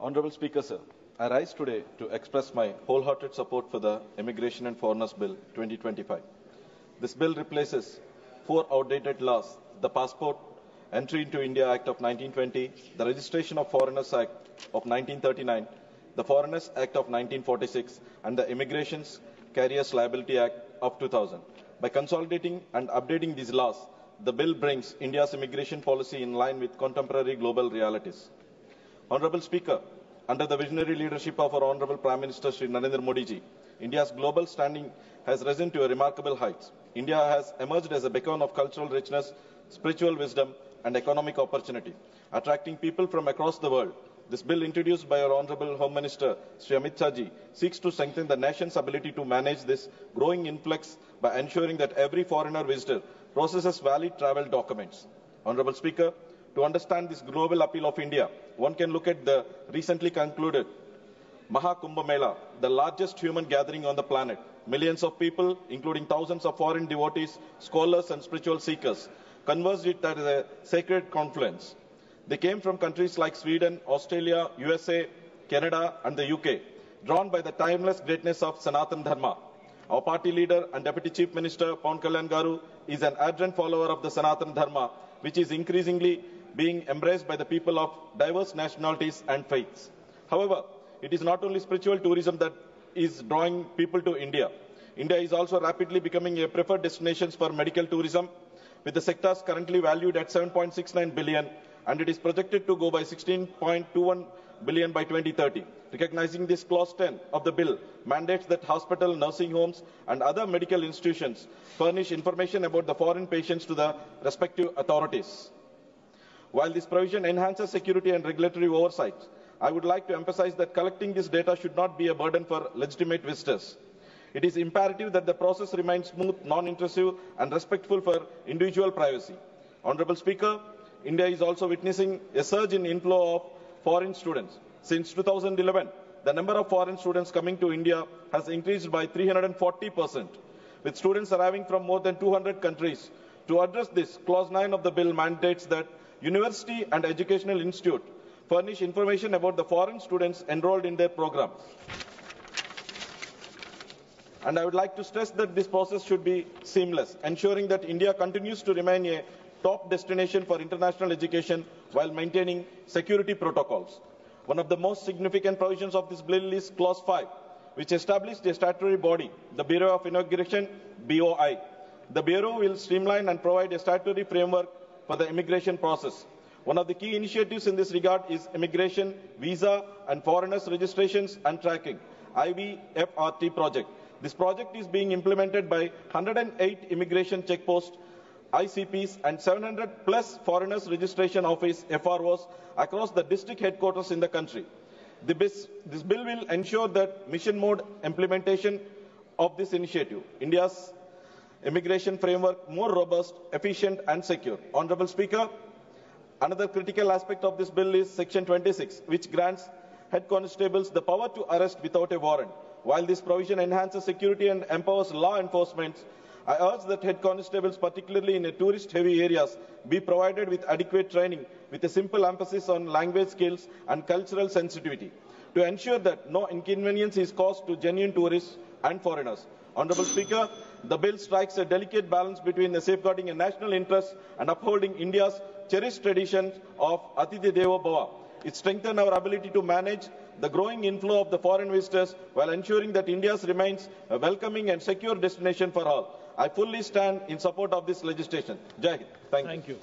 Honorable Speaker, sir, I rise today to express my wholehearted support for the Immigration and Foreigners Bill 2025. This bill replaces four outdated laws: the Passport Entry into India Act of 1920, the Registration of Foreigners Act of 1939, the Foreigners Act of 1946, and the Immigrations Carriers Liability Act of 2000. By consolidating and updating these laws, the bill brings India's immigration policy in line with contemporary global realities. Honorable Speaker, under the visionary leadership of our Honorable Prime Minister Shri Narendra Modi ji, India's global standing has risen to a remarkable heights. India has emerged as a beacon of cultural richness, spiritual wisdom, and economic opportunity, attracting people from across the world. This bill, introduced by our Honorable Home Minister Shri Amit Shah ji, seeks to strengthen the nation's ability to manage this growing influx by ensuring that every foreigner visitor processes valid travel documents. Honorable Speaker, to understand this global appeal of India, one can look at the recently concluded Mahakumbh Mela, the largest human gathering on the planet. Millions of people, including thousands of foreign devotees, scholars, and spiritual seekers, converged it as a sacred confluence. They came from countries like Sweden, Australia, USA, Canada, and the UK, drawn by the timeless greatness of Sanatana Dharma. Our party leader and Deputy Chief Minister, Pawan Kalyan Garu, is an ardent follower of the Sanatana Dharma, which is increasingly being embraced by the people of diverse nationalities and faiths. However, it is not only spiritual tourism that is drawing people to India. India is also rapidly becoming a preferred destination for medical tourism, with the sectors currently valued at 7.69 billion, and it is projected to go by 16.21 billion by 2030. Recognizing this, Clause 10 of the bill mandates that hospitals, nursing homes, and other medical institutions furnish information about the foreign patients to the respective authorities. While this provision enhances security and regulatory oversight, I would like to emphasize that collecting this data should not be a burden for legitimate visitors. It is imperative that the process remains smooth, non-intrusive, and respectful for individual privacy. Honorable Speaker, India is also witnessing a surge in inflow of foreign students. Since 2011, the number of foreign students coming to India has increased by 340%, with students arriving from more than 200 countries. To address this, Clause 9 of the bill mandates that university and educational institute furnish information about the foreign students enrolled in their program. And I would like to stress that this process should be seamless, ensuring that India continues to remain a top destination for international education while maintaining security protocols. One of the most significant provisions of this bill is Clause 5, which established a statutory body, the Bureau of Immigration, BOI. The Bureau will streamline and provide a statutory framework for the immigration process. One of the key initiatives in this regard is Immigration, Visa, and Foreigners Registrations and Tracking, IVFRT project. This project is being implemented by 108 immigration checkposts, ICPs, and 700 plus Foreigners Registration Office, FROs, across the district headquarters in the country. This bill will ensure that mission mode implementation of this initiative, India's immigration framework, more robust, efficient, and secure. Honorable Speaker, another critical aspect of this bill is Section 26, which grants head constables the power to arrest without a warrant. While this provision enhances security and empowers law enforcement, I urge that head constables, particularly in tourist-heavy areas, be provided with adequate training with a simple emphasis on language skills and cultural sensitivity to ensure that no inconvenience is caused to genuine tourists and foreigners. Honorable Speaker, the bill strikes a delicate balance between safeguarding a national interest and upholding India's cherished tradition of Atithi Devo Bhava. It strengthens our ability to manage the growing inflow of the foreign visitors while ensuring that India remains a welcoming and secure destination for all. I fully stand in support of this legislation. Jai Hind. Thank you.